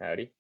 Howdy.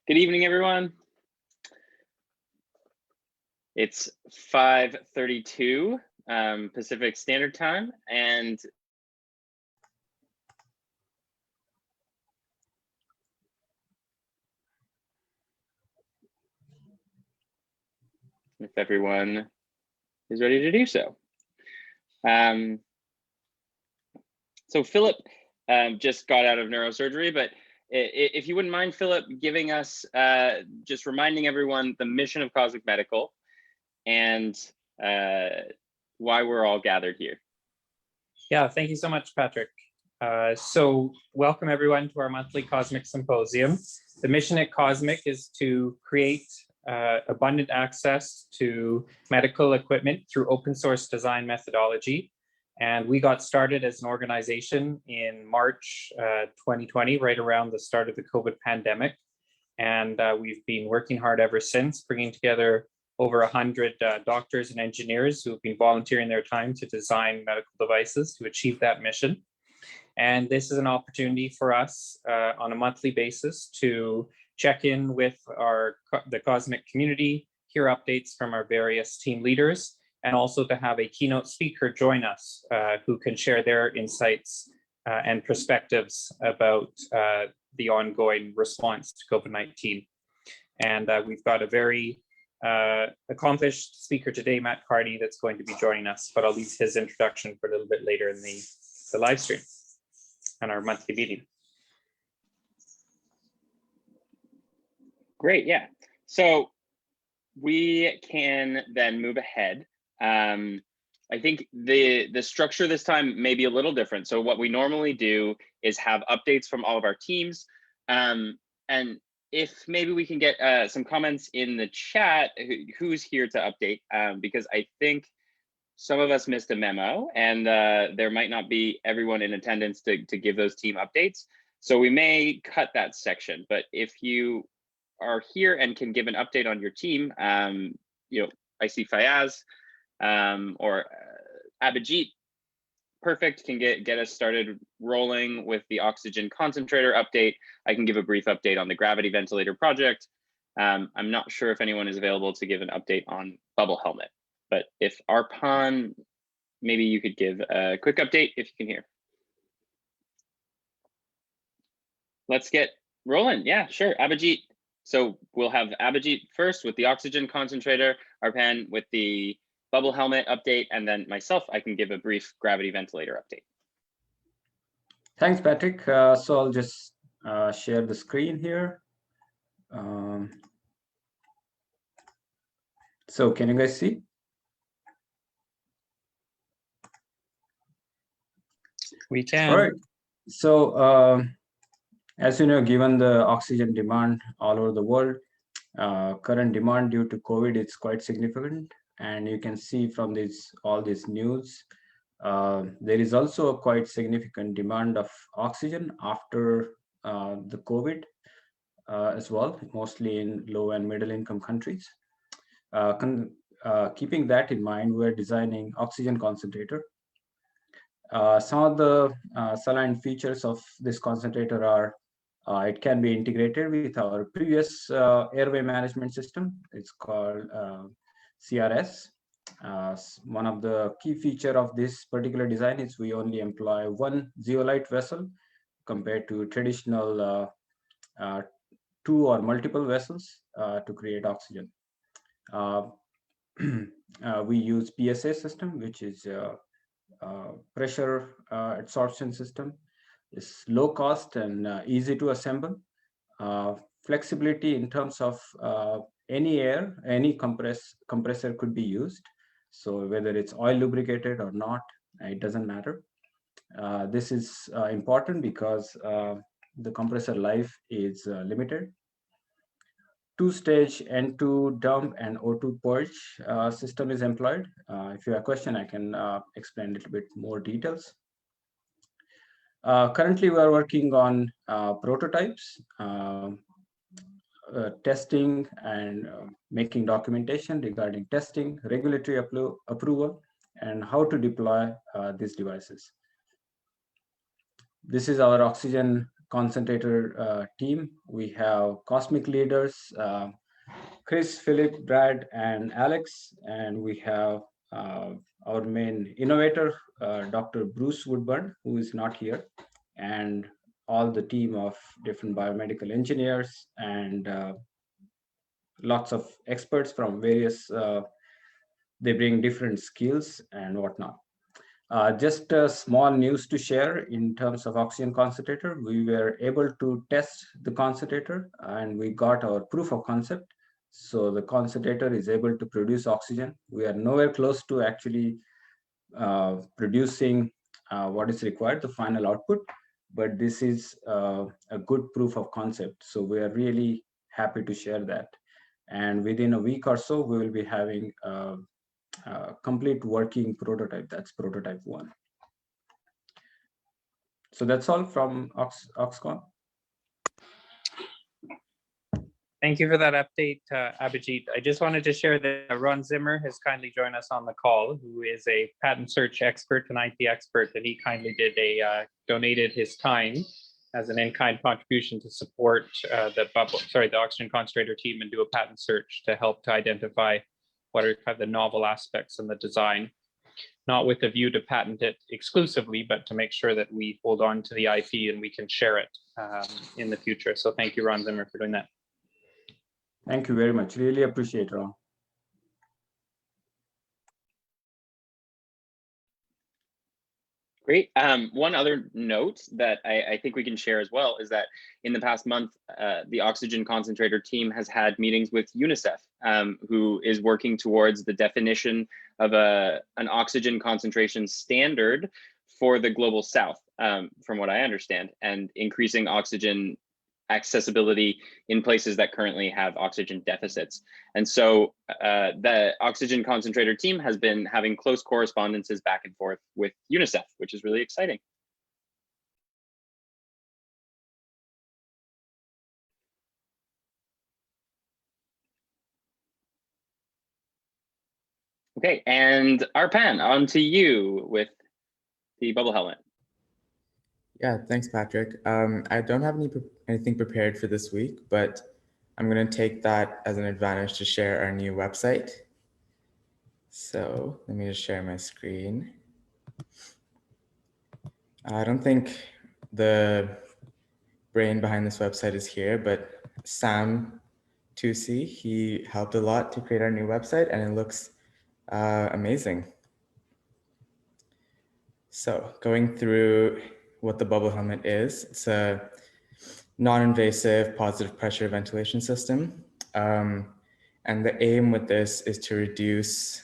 Good evening, everyone. It's 5:32 Pacific Standard Time, and if everyone is ready to do so. So Philip just got out of neurosurgery, but if you wouldn't mind, Philip, giving us, just reminding everyone the mission of COSMIC Medical and why we're all gathered here. Yeah, thank you so much, Patrick. So welcome everyone to our monthly COSMIC Symposium. The mission at COSMIC is to create abundant access to medical equipment through open source design methodology. And we got started as an organization in March 2020, right around the start of the COVID pandemic. And we've been working hard ever since, bringing together over 100 doctors and engineers who have been volunteering their time to design medical devices to achieve that mission. And this is an opportunity for us on a monthly basis to check in with the COSMIC community, hear updates from our various team leaders, and also to have a keynote speaker join us who can share their insights and perspectives about the ongoing response to COVID-19. And we've got a very accomplished speaker today, Matt Carney, that's going to be joining us, but I'll leave his introduction for a little bit later in the live stream and our monthly meeting. Great, yeah. So we can then move ahead. I think the structure this time may be a little different. So what we normally do is have updates from all of our teams. And if maybe we can get some comments in the chat, who's here to update, because I think some of us missed a memo and there might not be everyone in attendance to give those team updates. So we may cut that section, but if you are here and can give an update on your team, you know, I see Fayaz or Abhijit, perfect, can get us started rolling with the oxygen concentrator update. I can give a brief update on the gravity ventilator project. I'm not sure if anyone is available to give an update on bubble helmet, but if Arpan, maybe you could give a quick update if you can hear. Let's get rolling. Yeah, sure, Abhijit. So we'll have Abhijit first with the oxygen concentrator, Arpan with the bubble helmet update, and then myself, I can give a brief gravity ventilator update. Thanks, Patrick. So I'll just share the screen here. So can you guys see? We can. All right. So as you know, given the oxygen demand all over the world, current demand due to COVID is quite significant. And you can see from all this news, there is also a quite significant demand of oxygen after the COVID. as well, mostly in low and middle income countries. Keeping that in mind, we're designing oxygen concentrator. Some of the saline features of this concentrator are it can be integrated with our previous airway management system. It's called CRS. One of the key feature of this particular design is we only employ one zeolite vessel compared to traditional two or multiple vessels to create oxygen. We use PSA system, which is pressure absorption system. Is low cost and easy to assemble. Flexibility in terms of any air, any compressor could be used. So whether it's oil lubricated or not, it doesn't matter. This is important because the compressor life is limited. Two-stage N2 dump and O2 purge system is employed. If you have a question, I can explain a little bit more details. Currently, we are working on prototypes, testing, and making documentation regarding testing, regulatory approval, and how to deploy these devices. This is our oxygen concentrator team. We have COSMIC leaders, Chris, Philip, Brad, and Alex, and we have our main innovator, Dr. Bruce Woodburn, who is not here, and all the team of different biomedical engineers and lots of experts from various, they bring different skills and whatnot. Just a small news to share in terms of oxygen concentrator. We were able to test the concentrator and we got our proof of concept. So the concentrator is able to produce oxygen. We are nowhere close to actually producing what is required, the final output, but this is a good proof of concept. So we are really happy to share that. And within a week or so, we will be having complete working prototype. That's prototype 1. So that's all from Oxcon. Thank you for that update, Abhijit. I just wanted to share that Ron Zimmer has kindly joined us on the call, who is a patent search expert and IP expert, and he kindly did donated his time as an in-kind contribution to support the oxygen concentrator team and do a patent search to help to identify what are kind of the novel aspects in the design, not with a view to patent it exclusively, but to make sure that we hold on to the IP and we can share it in the future. So thank you, Ron Zimmer, for doing that. Thank you very much. Really appreciate it, Ron. Great. One other note that I think we can share as well is that in the past month, the oxygen concentrator team has had meetings with UNICEF, who is working towards the definition of an oxygen concentration standard for the global south, from what I understand, and increasing oxygen accessibility in places that currently have oxygen deficits. And so the oxygen concentrator team has been having close correspondences back and forth with UNICEF, which is really exciting. Okay, and Arpan, on to you with the bubble helmet. Yeah, thanks, Patrick. I don't have anything prepared for this week, but I'm going to take that as an advantage to share our new website. So let me just share my screen. I don't think the brain behind this website is here, but Sam Tusi, he helped a lot to create our new website, and it looks amazing. So going through what the bubble helmet is, it's a non-invasive positive pressure ventilation system. And the aim with this is to reduce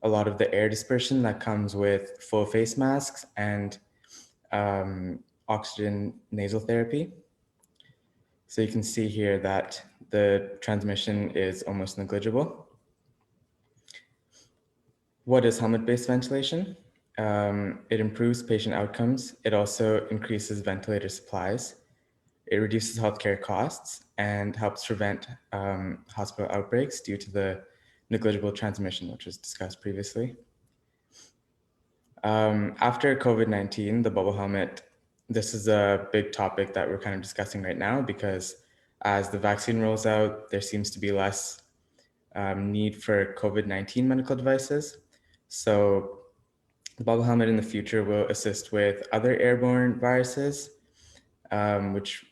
a lot of the air dispersion that comes with full face masks and oxygen nasal therapy. So you can see here that the transmission is almost negligible. What is helmet-based ventilation? It improves patient outcomes. It also increases ventilator supplies. It reduces healthcare costs and helps prevent hospital outbreaks due to the negligible transmission, which was discussed previously. After COVID-19, the bubble helmet, this is a big topic that we're kind of discussing right now, because as the vaccine rolls out, there seems to be less need for COVID-19 medical devices. So the bubble helmet in the future will assist with other airborne viruses, which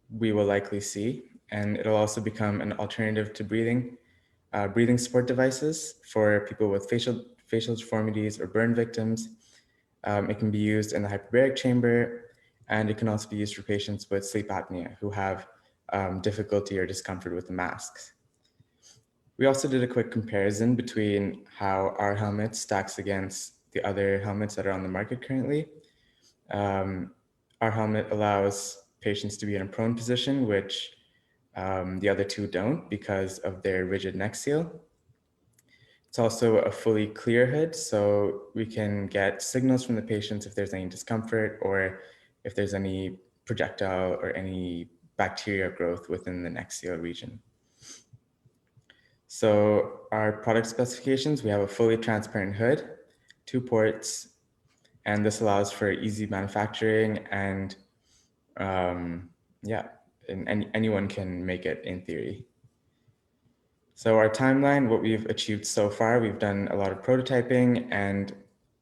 we will likely see. And it'll also become an alternative to breathing support devices for people with facial deformities or burn victims. It can be used in the hyperbaric chamber, and it can also be used for patients with sleep apnea who have difficulty or discomfort with the masks. We also did a quick comparison between how our helmet stacks against the other helmets that are on the market currently. Our helmet allows patients to be in a prone position, which the other two don't because of their rigid neck seal. It's also a fully clear hood, so we can get signals from the patients if there's any discomfort or if there's any projectile or any bacteria growth within the neck seal region. So our product specifications, we have a fully transparent hood, 2 ports, and this allows for easy manufacturing and anyone can make it in theory. So our timeline, what we've achieved so far, we've done a lot of prototyping and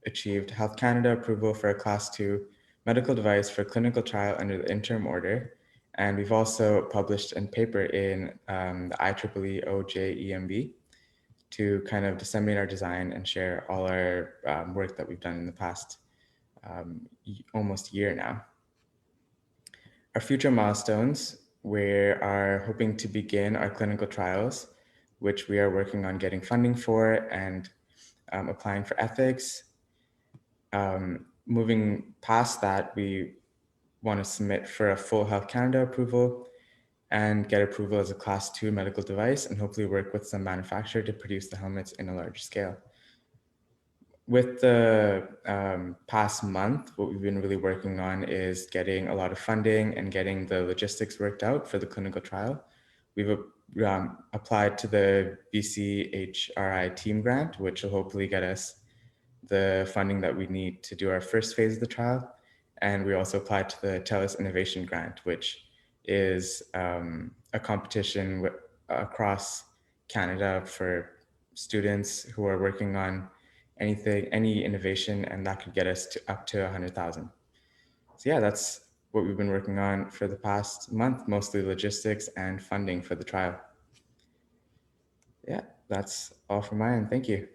achieved Health Canada approval for a Class 2 medical device for clinical trial under the interim order. And we've also published a paper in the IEEE OJEMB to kind of disseminate our design and share all our work that we've done in the past almost year now. Our future milestones, we are hoping to begin our clinical trials, which we are working on getting funding for and applying for ethics. Moving past that, we want to submit for a full Health Canada approval and get approval as a Class 2 medical device, and hopefully work with some manufacturer to produce the helmets in a larger scale. With the past month, what we've been really working on is getting a lot of funding and getting the logistics worked out for the clinical trial. We've applied to the BCHRI team grant, which will hopefully get us the funding that we need to do our first phase of the trial. And we also applied to the TELUS Innovation Grant, which is a competition across Canada for students who are working on any innovation, and that could get us to up to 100,000. So yeah, that's what we've been working on for the past month, mostly logistics and funding for the trial. Yeah, that's all from my end. Thank you.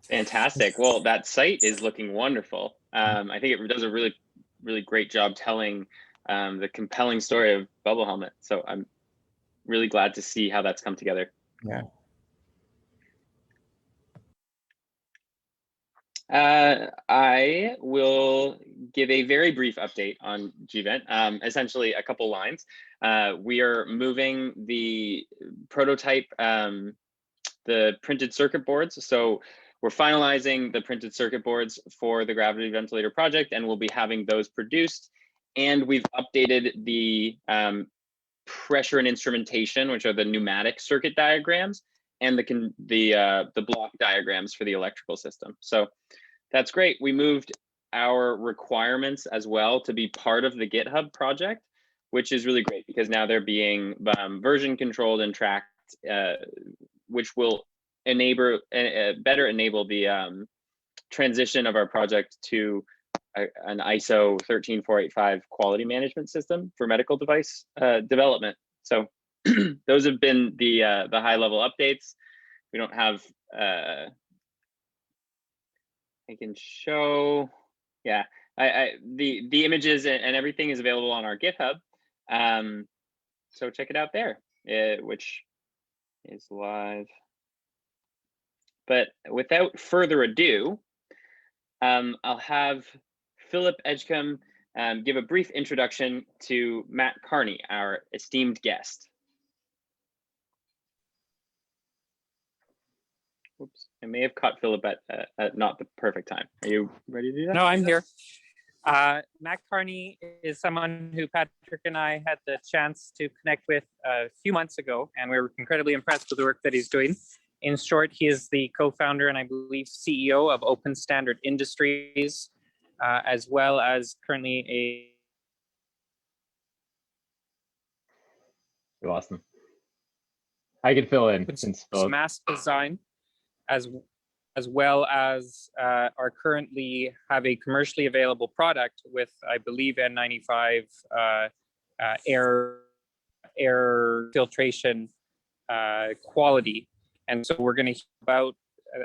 Fantastic. Well, that site is looking wonderful. I think it does a really, really great job telling the compelling story of Bubble Helmet. So I'm really glad to see how that's come together. Yeah. I will give a very brief update on GVent, essentially a couple lines. We are moving the prototype, the printed circuit boards. So we're finalizing the printed circuit boards for the gravity ventilator project, and we'll be having those produced. And we've updated the pressure and instrumentation, which are the pneumatic circuit diagrams, and the block diagrams for the electrical system. So that's great. We moved our requirements as well to be part of the GitHub project, which is really great because now they're being version controlled and tracked, which will better enable the transition of our project to an ISO 13485 quality management system for medical device development. So those have been the high level updates. We don't have, I can show, yeah, the images and everything is available on our GitHub. So check it out there, which is live. But without further ado, I'll have Philip Edgecombe give a brief introduction to Matt Carney, our esteemed guest. Oops, I may have caught Philip at not the perfect time. Are you ready to do that? No, I'm here. Matt Carney is someone who Patrick and I had the chance to connect with a few months ago, and we were incredibly impressed with the work that he's doing. In short, he is the co-founder and I believe CEO of Open Standard Industries, as well as currently a... We lost him. I could fill in since mask design, as well as are currently have a commercially available product with, I believe, N95 air filtration quality. And so we're going to hear about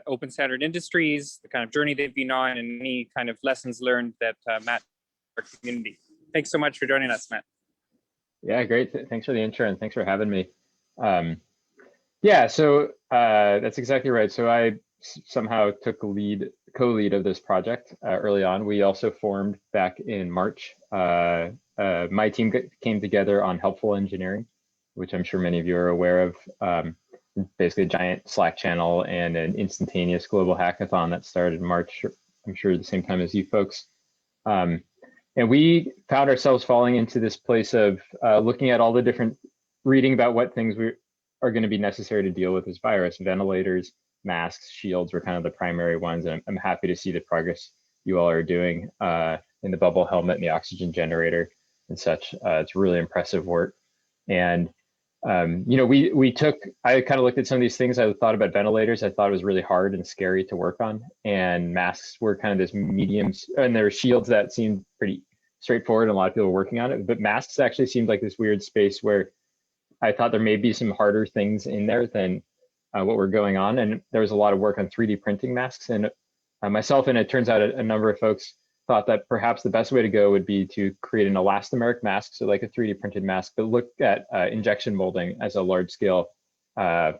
Open Standard Industries, the kind of journey they've been on, and any kind of lessons learned that Matt, our community. Thanks so much for joining us, Matt. Yeah, great. Thanks for the intro and thanks for having me. Yeah, so that's exactly right. So I somehow took co-lead of this project early on. We also formed back in March. My team came together on helpful engineering, which I'm sure many of you are aware of. Basically a giant Slack channel and an instantaneous global hackathon that started in March, I'm sure the same time as you folks. And we found ourselves falling into this place of looking at all the different, reading about what things are going to be necessary to deal with this virus. Ventilators, masks, shields were kind of the primary ones. And I'm happy to see the progress you all are doing in the bubble helmet and the oxygen generator and such. It's really impressive work. And you know, I kind of looked at some of these things. I thought about ventilators. I thought it was really hard and scary to work on. And masks were kind of this mediums, and there were shields that seemed pretty straightforward and a lot of people were working on it. But masks actually seemed like this weird space where I thought there may be some harder things in there than what were going on. And there was a lot of work on 3D printing masks. And myself, and it turns out a number of folks thought that perhaps the best way to go would be to create an elastomeric mask, so like a 3D printed mask, but look at injection molding as a large scale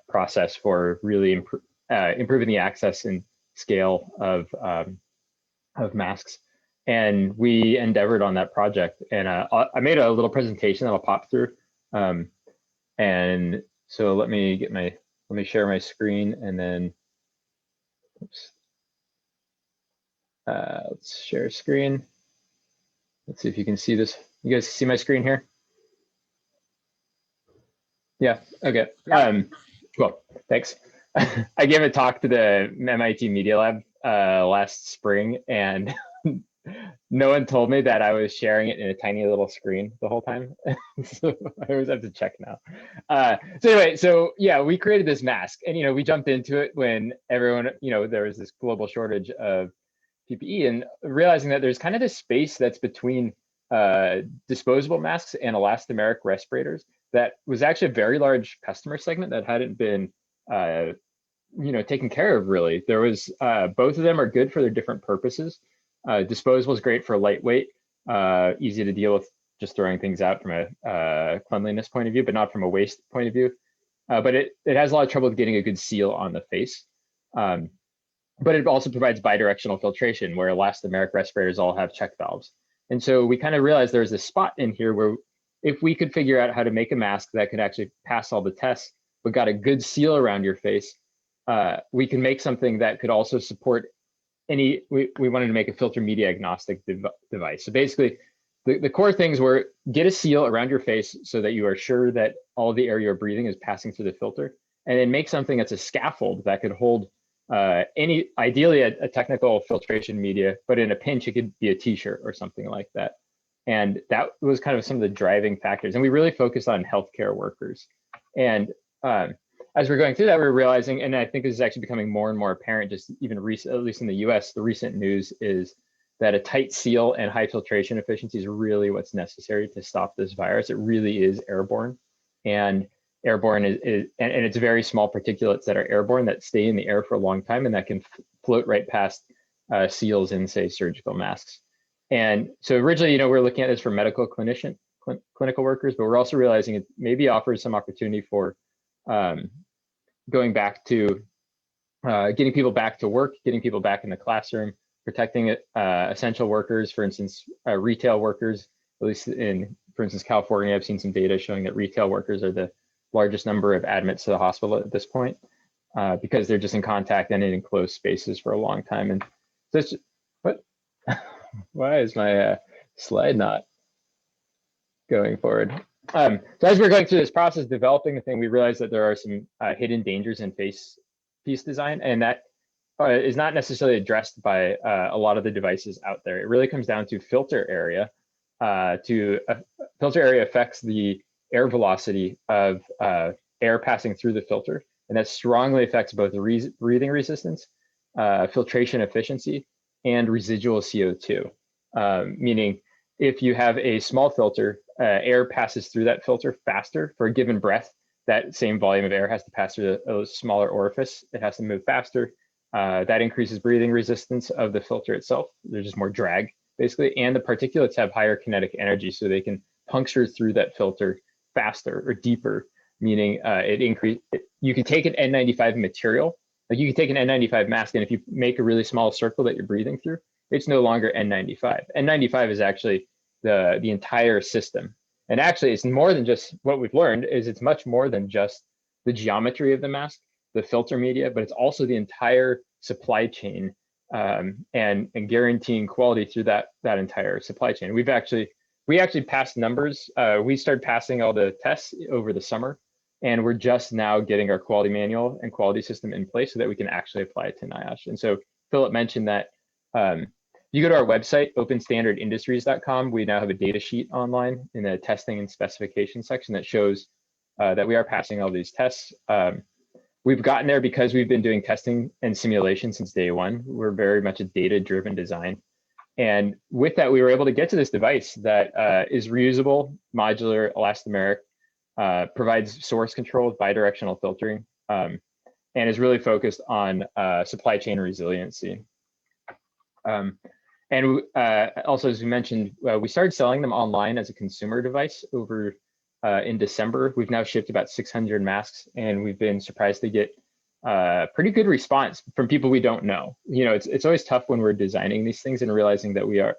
process for really improving the access and scale of masks. And we endeavored on that project. And I made a little presentation that I'll pop through. And so let me share my screen and then, oops. Let's share screen. Let's see if you can see this. You guys see my screen here? Yeah, okay. Cool, thanks. I gave a talk to the MIT Media Lab last spring, and no one told me that I was sharing it in a tiny little screen the whole time. So I always have to check now. So anyway, so yeah, we created this mask, and you know, we jumped into it when everyone, you know, there was this global shortage of PPE, and realizing that there's kind of this space that's between disposable masks and elastomeric respirators that was actually a very large customer segment that hadn't been you know, taken care of really. There was both of them are good for their different purposes. Disposable is great for lightweight, easy to deal with, just throwing things out from a cleanliness point of view, but not from a waste point of view. But it has a lot of trouble with getting a good seal on the face. But it also provides bidirectional filtration, where elastomeric respirators all have check valves. And so we kind of realized there's this spot in here where if we could figure out how to make a mask that could actually pass all the tests, but got a good seal around your face, we can make something that could also support we wanted to make a filter media agnostic device. So basically, the core things were get a seal around your face so that you are sure that all the air you're breathing is passing through the filter, and then make something that's a scaffold that could hold ideally a technical filtration media, but in a pinch, it could be a t-shirt or something like that. And that was kind of some of the driving factors. And we really focused on healthcare workers. And as we're going through that, we're realizing, and I think this is actually becoming more and more apparent, just even recent, at least in the US, the recent news is that a tight seal and high filtration efficiency is really what's necessary to stop this virus. It really is airborne. And airborne and it's very small particulates that are airborne that stay in the air for a long time and that can float right past seals in, say, surgical masks. And so originally, you know, we're looking at this for medical clinical workers, but we're also realizing it maybe offers some opportunity for going back to getting people back to work, getting people back in the classroom, protecting essential workers, for instance, retail workers, at least in, for instance, California. I've seen some data showing that retail workers are the largest number of admits to the hospital at this point because they're just in contact and in enclosed spaces for a long time. And so it's, what? Why is my slide not going forward? So as we're going through this process, developing the thing, we realized that there are some hidden dangers in face piece design, and that is not necessarily addressed by a lot of the devices out there. It really comes down to filter area. Filter area affects the air velocity of air passing through the filter, and that strongly affects both the breathing resistance, filtration efficiency, and residual CO2. Meaning, if you have a small filter, air passes through that filter faster for a given breath. That same volume of air has to pass through a smaller orifice. It has to move faster. That increases breathing resistance of the filter itself. There's just more drag, basically, and the particulates have higher kinetic energy, so they can puncture through that filter faster or deeper, meaning you can take an N95 material, like you can take an N95 mask, and if you make a really small circle that you're breathing through, it's no longer N95. N95 is actually the entire system. And actually, it's more than just what we've learned, is it's much more than just the geometry of the mask, the filter media, but it's also the entire supply chain and guaranteeing quality through that entire supply chain. We actually passed numbers. We started passing all the tests over the summer, and we're just now getting our quality manual and quality system in place so that we can actually apply it to NIOSH. And so Philip mentioned that you go to our website, openstandardindustries.com. We now have a data sheet online in the testing and specification section that shows that we are passing all these tests. We've gotten there because we've been doing testing and simulation since day one. We're very much a data-driven design. And with that, we were able to get to this device that is reusable, modular, elastomeric, provides source control, bidirectional filtering, and is really focused on supply chain resiliency. And also, as we mentioned, we started selling them online as a consumer device over in December. We've now shipped about 600 masks, and we've been surprised to get pretty good response from people we don't know. You know, it's always tough when we're designing these things and realizing that we are,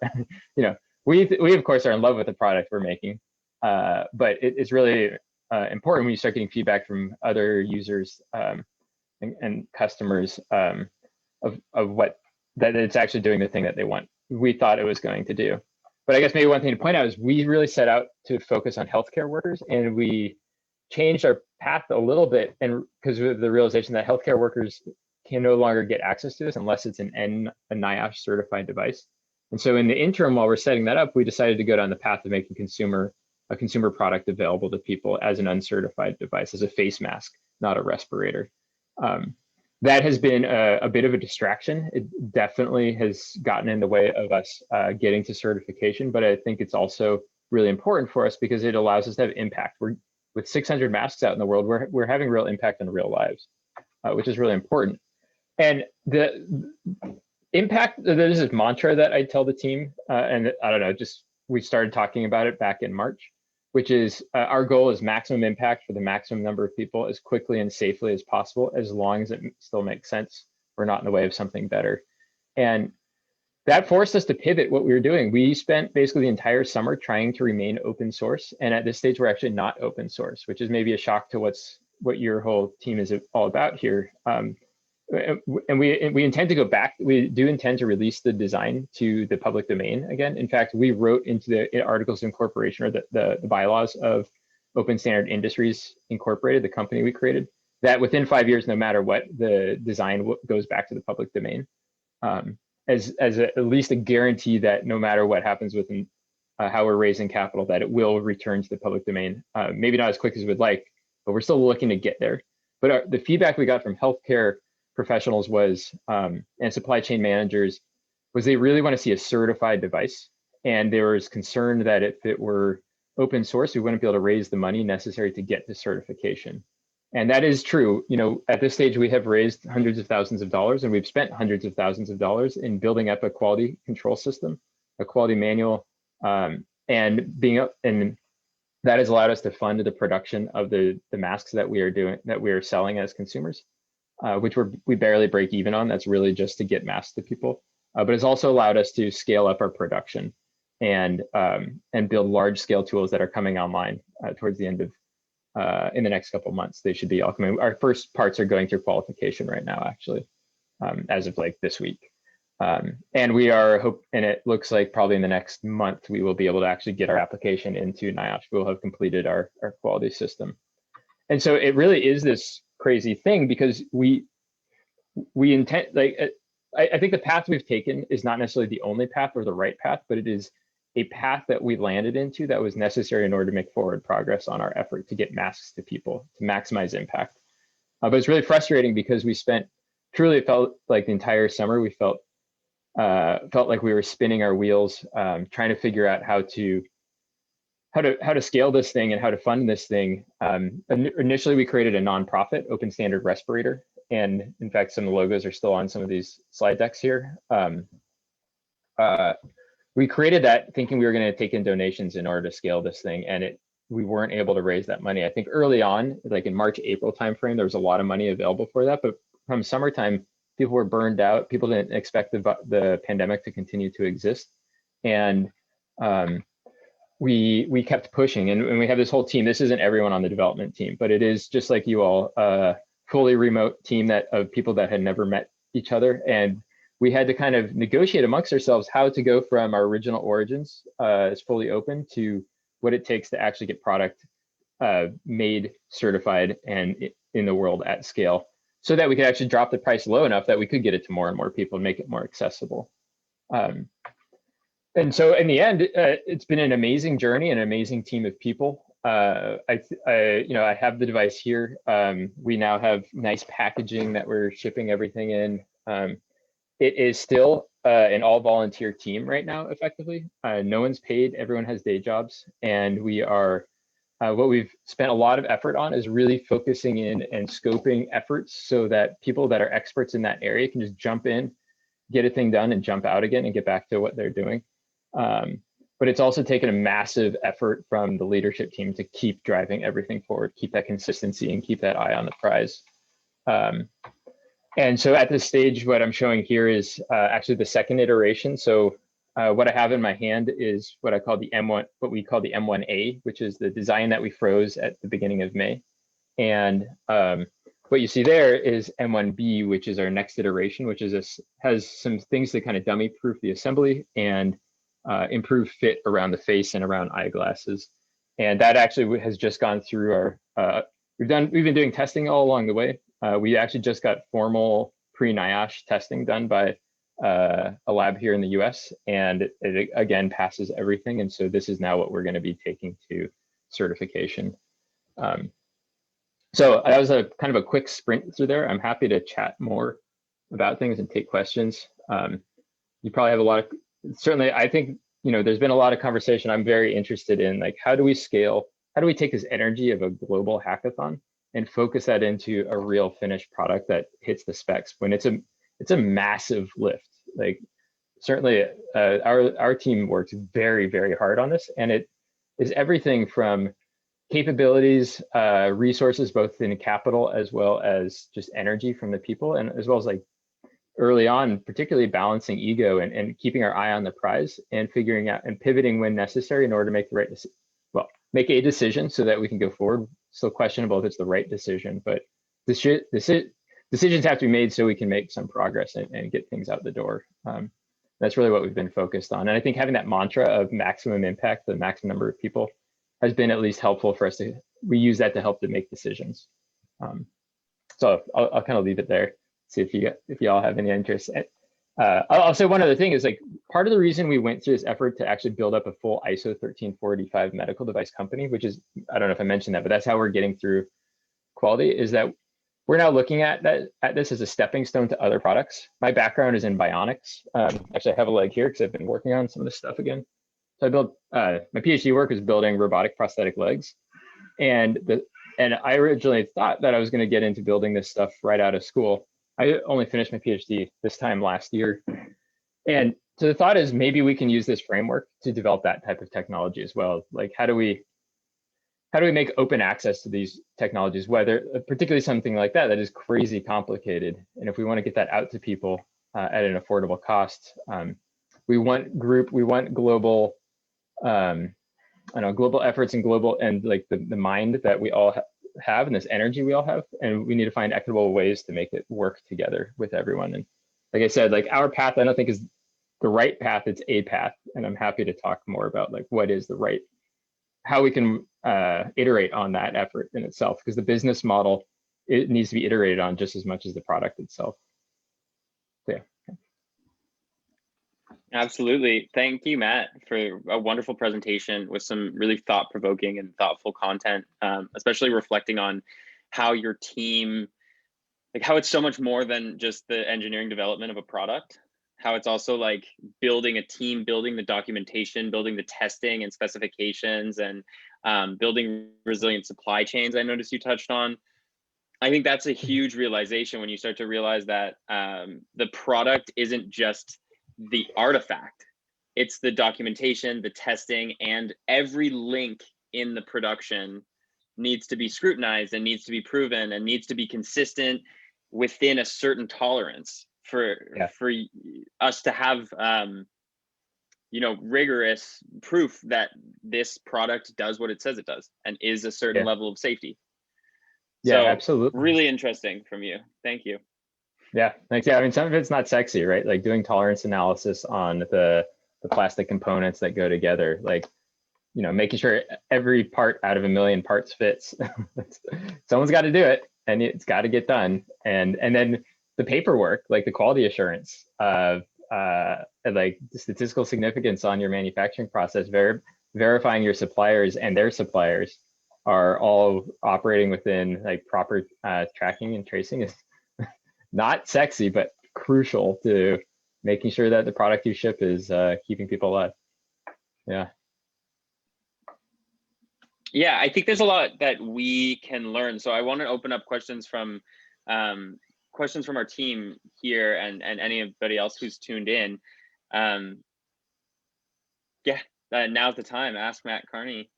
you know, we of course are in love with the product we're making, but it's really important when you start getting feedback from other users and customers of what that it's actually doing the thing that they want. We thought it was going to do. But I guess maybe one thing to point out is we really set out to focus on healthcare workers, and we changed our path a little bit, and because of the realization that healthcare workers can no longer get access to this unless it's a NIOSH certified device. And so in the interim, while we're setting that up, we decided to go down the path of making a consumer product available to people as an uncertified device, as a face mask, not a respirator. That has been a bit of a distraction. It definitely has gotten in the way of us getting to certification, but I think it's also really important for us because it allows us to have impact. With 600 masks out in the world, we're having real impact on real lives, which is really important. And the impact, there's this mantra that I tell the team, and I don't know, just we started talking about it back in March, which is our goal is maximum impact for the maximum number of people as quickly and safely as possible, as long as it still makes sense. We're not in the way of something better. And that forced us to pivot what we were doing. We spent basically the entire summer trying to remain open source. And at this stage, we're actually not open source, which is maybe a shock to what your whole team is all about here. And we intend to go back. We do intend to release the design to the public domain again. In fact, we wrote into the articles of incorporation, or the bylaws of Open Standard Industries Incorporated, the company we created, that within 5 years, no matter what, the design goes back to the public domain, as at least a guarantee that no matter what happens with how we're raising capital, that it will return to the public domain. Maybe not as quick as we'd like, but we're still looking to get there. But the feedback we got from healthcare professionals and supply chain managers was they really want to see a certified device. And there was concern that if it were open source, we wouldn't be able to raise the money necessary to get to certification. And that is true. You know, at this stage, we have raised hundreds of thousands of dollars, and we've spent hundreds of thousands of dollars in building up a quality control system, a quality manual, and that has allowed us to fund the production of the masks that we are selling as consumers, which we barely break even on. That's really just to get masks to people, but it's also allowed us to scale up our production and build large scale tools that are coming online towards the end of in the next couple of months. They should be all coming. Our first parts are going through qualification right now, actually, as of like this week. And we are and it looks like probably in the next month, we will be able to actually get our application into NIOSH. We'll have completed our quality system. And so it really is this crazy thing because we intend, like, I think the path we've taken is not necessarily the only path or the right path, but it is a path that we landed into that was necessary in order to make forward progress on our effort to get masks to people, to maximize impact. But it's really frustrating because we spent, truly it felt like the entire summer, we felt like we were spinning our wheels, trying to figure out how to scale this thing and how to fund this thing. Initially, we created a nonprofit, Open Standard Respirator. And in fact, some of the logos are still on some of these slide decks here. We created that thinking we were going to take in donations in order to scale this thing. And we weren't able to raise that money. I think early on, like in March, April timeframe, there was a lot of money available for that. But from summertime, people were burned out. People didn't expect the pandemic to continue to exist. And we kept pushing, and we have this whole team. This isn't everyone on the development team, but it is just like you all, fully remote team of people that had never met each other. And we had to kind of negotiate amongst ourselves how to go from our original origins as fully open to what it takes to actually get product made, certified, and in the world at scale, so that we could actually drop the price low enough that we could get it to more and more people and make it more accessible. And so in the end, it's been an amazing journey, an amazing team of people. I have the device here. We now have nice packaging that we're shipping everything in. It is still an all volunteer team right now, effectively. No one's paid, everyone has day jobs. And we are, what we've spent a lot of effort on is really focusing in and scoping efforts so that people that are experts in that area can just jump in, get a thing done and jump out again and get back to what they're doing. But it's also taken a massive effort from the leadership team to keep driving everything forward, keep that consistency and keep that eye on the prize. And so at this stage, what I'm showing here is actually the second iteration. So what I have in my hand is what I call the M1, what we call the M1A, which is the design that we froze at the beginning of May. And what you see there is M1B, which is our next iteration, which has some things to kind of dummy proof the assembly and improve fit around the face and around eyeglasses. And that actually has just gone through our, we've been doing testing all along the way. We actually just got formal pre-NIOSH testing done by a lab here in the US, and it again passes everything. And so this is now what we're going to be taking to certification. So that was a kind of a quick sprint through there. I'm happy to chat more about things and take questions. You probably have a lot of, certainly, I think, there's been a lot of conversation. I'm very interested in, like, how do we scale? How do we take this energy of a global hackathon and focus that into a real finished product that hits the specs when it's a massive lift? Like, certainly our team works very, very hard on this, and it is everything from capabilities, resources, both in capital as well as just energy from the people, and as well as, like, early on, particularly balancing ego and keeping our eye on the prize and figuring out and pivoting when necessary in order to make the right decision. Well, make a decision so that we can go forward. Still questionable if it's the right decision, but decisions have to be made so we can make some progress and get things out the door. That's really what we've been focused on. And I think having that mantra of maximum impact, the maximum number of people, has been at least helpful for us to, we use that to help to make decisions. So I'll kind of leave it there. See if you all have any interest. I'll say one other thing is, like, part of the reason we went through this effort to actually build up a full ISO 13485 medical device company, which is, I don't know if I mentioned that, but that's how we're getting through quality, is that we're now looking at this as a stepping stone to other products. My background is in bionics. Actually, I have a leg here because I've been working on some of this stuff again. So I built, my PhD work is building robotic prosthetic legs. And I originally thought that I was going to get into building this stuff right out of school. I only finished my PhD this time last year. And so the thought is, maybe we can use this framework to develop that type of technology as well. Like, how do we make open access to these technologies, whether particularly something like that is crazy complicated. And if we want to get that out to people at an affordable cost, we want global, global efforts and global, and like the mind that we all have and this energy we all have, and we need to find equitable ways to make it work together with everyone. And like I said, like our path, I don't think is the right path, it's a path. And I'm happy to talk more about like what is the right, how we can iterate on that effort in itself, because the business model, it needs to be iterated on just as much as the product itself. So, yeah. Absolutely. Thank you, Matt, for a wonderful presentation with some really thought-provoking and thoughtful content, especially reflecting on how your team, like how it's so much more than just the engineering development of a product, how it's also like building a team, building the documentation, building the testing and specifications, and building resilient supply chains. I noticed you touched on. I think that's a huge realization when you start to realize that the product isn't just the artifact, it's the documentation, the testing, and every link in the production needs to be scrutinized and needs to be proven and needs to be consistent within a certain tolerance for us to have you know, rigorous proof that this product does what it says it does and is a certain level of safety. Yeah, So, absolutely. Really interesting from you. Thank you. Yeah, thanks. Yeah, I mean, some of it's not sexy, right? Like doing tolerance analysis on the plastic components that go together, like, you know, making sure every part out of a million parts fits. Someone's got to do it, and it's got to get done. And then the paperwork, like the quality assurance of like the statistical significance on your manufacturing process, verifying your suppliers and their suppliers are all operating within like proper tracking and tracing is not sexy, but crucial to making sure that the product you ship is keeping people alive. Yeah. Yeah, I think there's a lot that we can learn. So I want to open up questions from our team here and anybody else who's tuned in. Now's the time. Ask Matt Carney.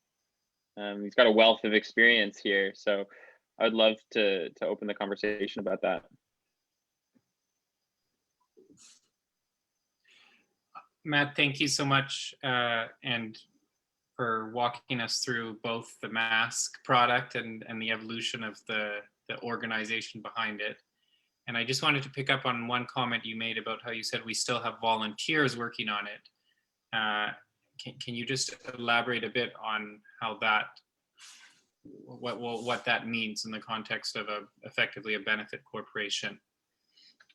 He's got a wealth of experience here, so I'd love to open the conversation about that. Matt, thank you so much, and for walking us through both the mask product and the evolution of the organization behind it. And I just wanted to pick up on one comment you made about how you said we still have volunteers working on it. Can you just elaborate a bit on how that, what that means in the context of effectively a benefit corporation?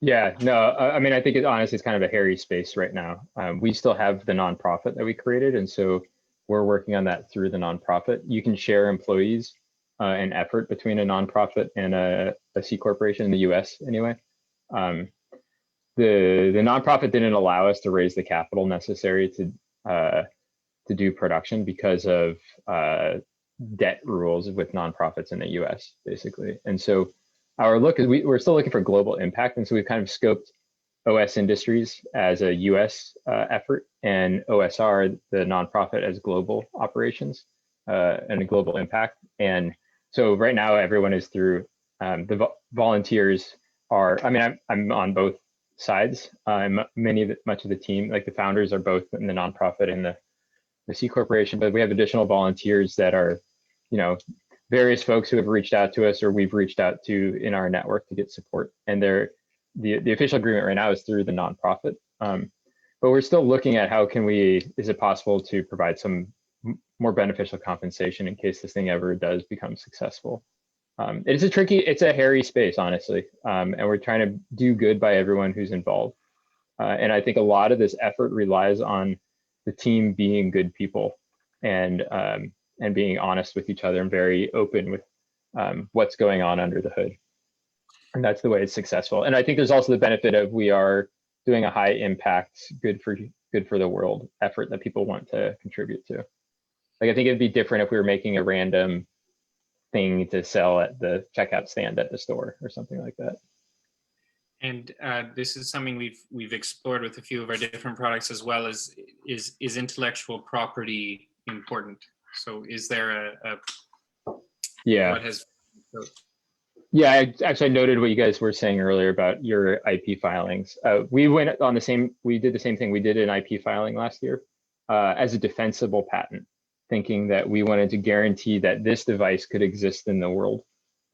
Yeah, no, I mean, I think it honestly is kind of a hairy space right now. We still have the nonprofit that we created, and so we're working on that through the nonprofit. You can share employees and effort between a nonprofit and a C corporation in the US anyway. The nonprofit didn't allow us to raise the capital necessary to do production because of debt rules with nonprofits in the US, basically. And so our look is we're still looking for global impact. And so we've kind of scoped OS Industries as a US effort and OSR, the nonprofit, as global operations and a global impact. And so right now everyone is through, the volunteers are, I mean, I'm on both sides. Much of the team, like the founders, are both in the nonprofit and the C corporation, but we have additional volunteers that are, you know, various folks who have reached out to us or we've reached out to in our network to get support. And the official agreement right now is through the nonprofit. But we're still looking at how is it possible to provide some more beneficial compensation in case this thing ever does become successful. It's a hairy space, honestly. And we're trying to do good by everyone who's involved. And I think a lot of this effort relies on the team being good people and being honest with each other and very open with what's going on under the hood. And that's the way it's successful. And I think there's also the benefit of we are doing a high impact, good for the world effort that people want to contribute to. Like, I think it'd be different if we were making a random thing to sell at the checkout stand at the store or something like that. And this is something we've explored with a few of our different products as well. Is intellectual property important? So is there yeah. What has? Yeah, I actually noted what you guys were saying earlier about your IP filings. We did the same thing. We did an IP filing last year as a defensible patent, thinking that we wanted to guarantee that this device could exist in the world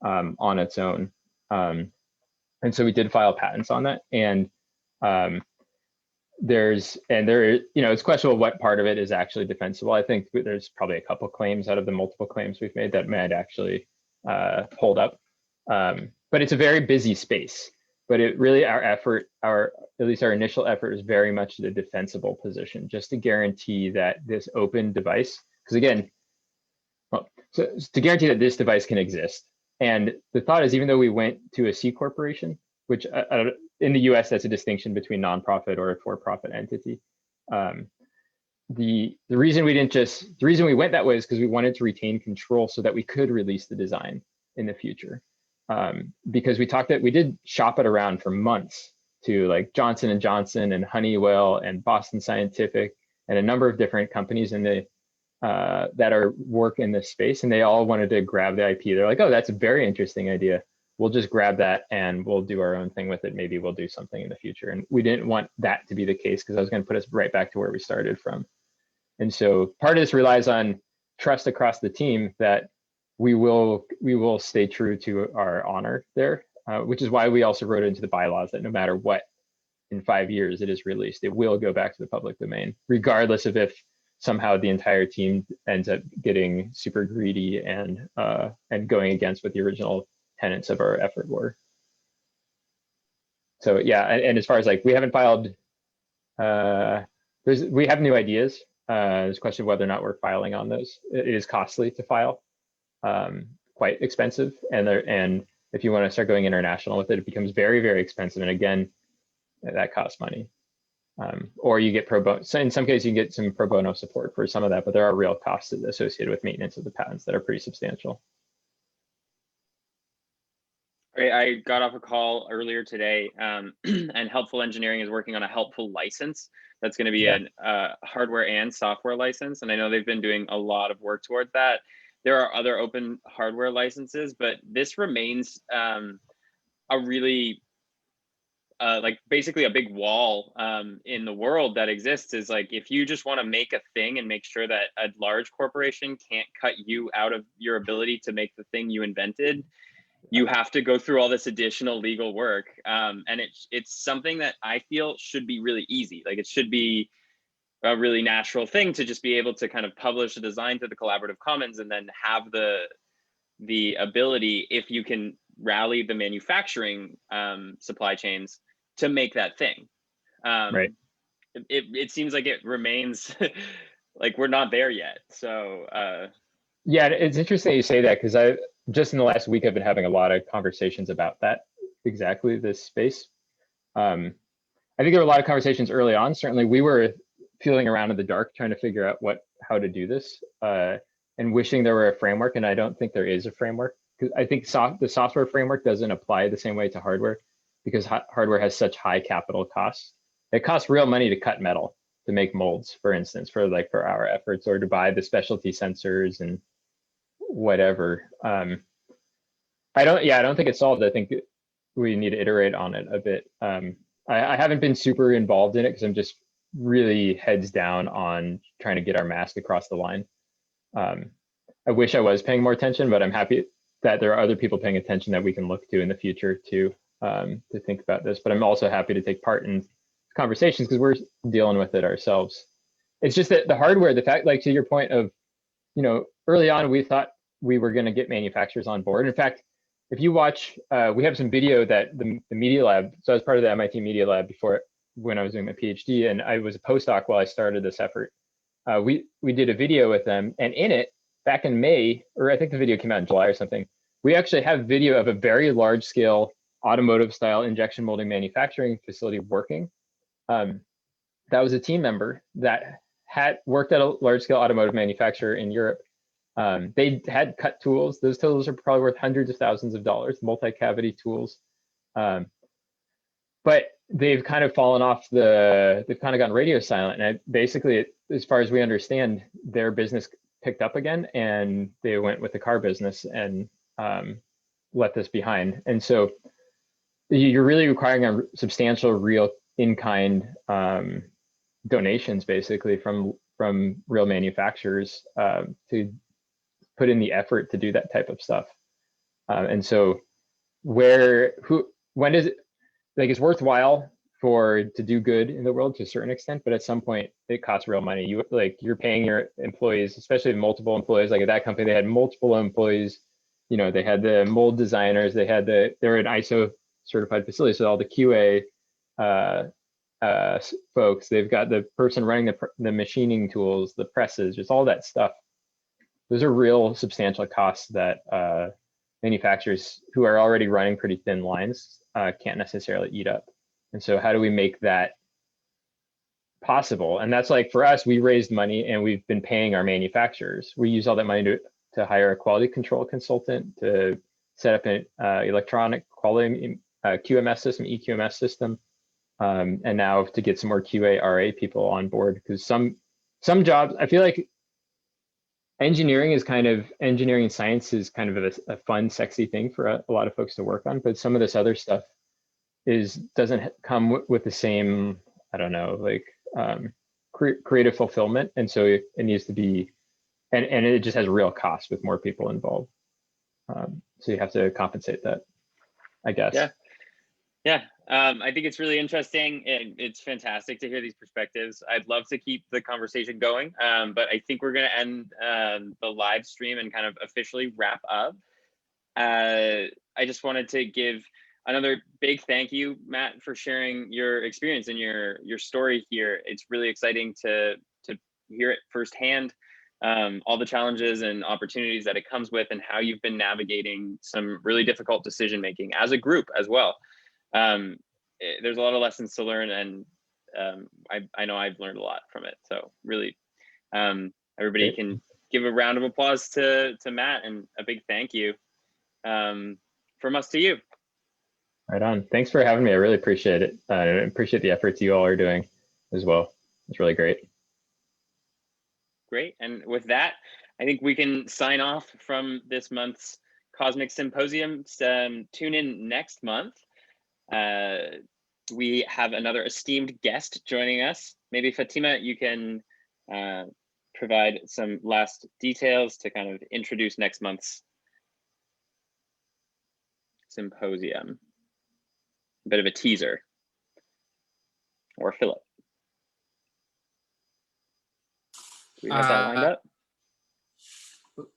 on its own. And so we did file patents on that. And It's questionable what part of it is actually defensible. I think there's probably a couple claims out of the multiple claims we've made that might actually hold up. But it's a very busy space. But it really, at least our initial effort is very much the defensible position, just to guarantee that this open device, because again, so to guarantee that this device can exist. And the thought is, even though we went to a C corporation, which in the US, that's a distinction between nonprofit or a for-profit entity. The reason we went that way is because we wanted to retain control so that we could release the design in the future. Because we did shop it around for months to like Johnson & Johnson and Honeywell and Boston Scientific and a number of different companies in the that work in this space, and they all wanted to grab the IP. They're like, oh, that's a very interesting idea. We'll just grab that and we'll do our own thing with it. Maybe we'll do something in the future. And we didn't want that to be the case because I was going to put us right back to where we started from. And so part of this relies on trust across the team that we will stay true to our honor there, which is why we also wrote into the bylaws that no matter what, in 5 years it is released, it will go back to the public domain, regardless of if somehow the entire team ends up getting super greedy and going against what the original tenets of our effort were. So yeah, and as far as like, we haven't filed, we have new ideas. There's a question of whether or not we're filing on those. It is costly to file, quite expensive. And if you want to start going international with it, it becomes very, very expensive. And again, that costs money. Or you get pro bono. So in some cases, you get some pro bono support for some of that, but there are real costs associated with maintenance of the patents that are pretty substantial. I got off a call earlier today, and Helpful Engineering is working on a helpful license. That's going to be a hardware and software license. And I know they've been doing a lot of work towards that. There are other open hardware licenses, but this remains a really like basically a big wall in the world that exists. Is like, if you just want to make a thing and make sure that a large corporation can't cut you out of your ability to make the thing you invented, you have to go through all this additional legal work. And it's something that I feel should be really easy. Like, it should be a really natural thing to just be able to kind of publish a design to the Collaborative Commons and then have the ability, if you can rally the manufacturing supply chains, to make that thing. Right. It seems like it remains like we're not there yet. So yeah, it's interesting you say that, because just in the last week, I've been having a lot of conversations about that, exactly this space. I think there were a lot of conversations early on. Certainly we were feeling around in the dark, trying to figure out how to do this, and wishing there were a framework. And I don't think there is a framework, because I think the software framework doesn't apply the same way to hardware, because hardware has such high capital costs. It costs real money to cut metal, to make molds, for instance, for our efforts, or to buy the specialty sensors and whatever. I don't think it's solved. I think we need to iterate on it a bit. I haven't been super involved in it because I'm just really heads down on trying to get our mask across the line. I wish I was paying more attention, but I'm happy that there are other people paying attention that we can look to in the future to think about this. But I'm also happy to take part in conversations because we're dealing with it ourselves. It's just that the hardware, the fact, like to your point of, early on, we thought we were going to get manufacturers on board. In fact, if you watch, we have some video that the Media Lab, so I was part of the MIT Media Lab when I was doing my PhD, and I was a postdoc while I started this effort. We did a video with them, and in it, back in May, or I think the video came out in July or something, we actually have video of a very large scale automotive style injection molding manufacturing facility working. That was a team member that had worked at a large scale automotive manufacturer in Europe. They had cut tools. Those tools are probably worth hundreds of thousands of dollars, multi-cavity tools. But they've kind of fallen off they've kind of gone radio silent. And basically, as far as we understand, their business picked up again and they went with the car business and left this behind. And so you're really requiring a substantial real in-kind donations, basically from real manufacturers to put in the effort to do that type of stuff. And so when is it, like, it's worthwhile to do good in the world to a certain extent, but at some point it costs real money. You're paying your employees, especially multiple employees. Like at that company, they had multiple employees. You know, they had the mold designers, they're an ISO certified facility, so all the QA folks, they've got the person running the machining tools, the presses, just all that stuff. Those are real substantial costs that manufacturers who are already running pretty thin lines can't necessarily eat up. And so how do we make that possible? And that's like, for us, we raised money and we've been paying our manufacturers. We use all that money to hire a quality control consultant, to set up an electronic quality QMS system, EQMS system, and now to get some more QA RA people on board, because some jobs, I feel like engineering and science is kind of a fun, sexy thing for a lot of folks to work on, but some of this other stuff doesn't come with the same, I don't know, like creative fulfillment, and so it needs to be, and it just has a real cost with more people involved. So you have to compensate that, I guess. Yeah. I think it's really interesting. It's fantastic to hear these perspectives. I'd love to keep the conversation going, but I think we're going to end the live stream and kind of officially wrap up. I just wanted to give another big thank you, Matt, for sharing your experience and your story here. It's really exciting to hear it firsthand, all the challenges and opportunities that it comes with, and how you've been navigating some really difficult decision making as a group as well. There's a lot of lessons to learn, and I know I've learned a lot from it. So really, everybody can give a round of applause to Matt, and a big thank you from us to you. Right on. Thanks for having me. I really appreciate it. I appreciate the efforts you all are doing as well. It's really great. Great. And with that, I think we can sign off from this month's COSMIC Symposium. Tune in next month. We have another esteemed guest joining us. Maybe Fatima, you can provide some last details to kind of introduce next month's symposium. A bit of a teaser. Or Philip. Do we have that lined up?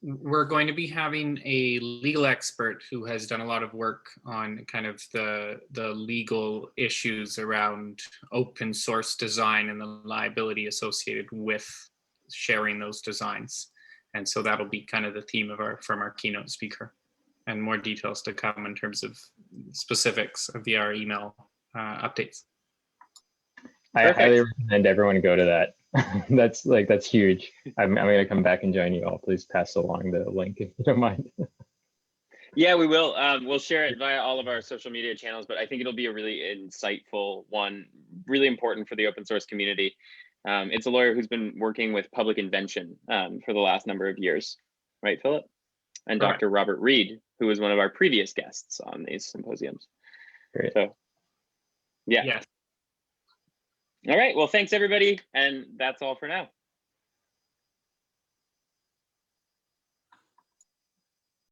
We're going to be having a legal expert who has done a lot of work on kind of the legal issues around open source design and the liability associated with sharing those designs. And so that'll be kind of the theme of from our keynote speaker, and more details to come in terms of specifics via our email updates. I highly recommend everyone go to that. that's huge. I'm going to come back and join you all. Please pass along the link if you don't mind. Yeah, we will. We'll share it via all of our social media channels, but I think it'll be a really insightful one, really important for the open source community. It's a lawyer who's been working with public invention for the last number of years, right, Philip? And Correct. Dr. Robert Reed, who was one of our previous guests on these symposiums. Great. So, yeah. Yes. All right. Well, thanks, everybody. And that's all for now.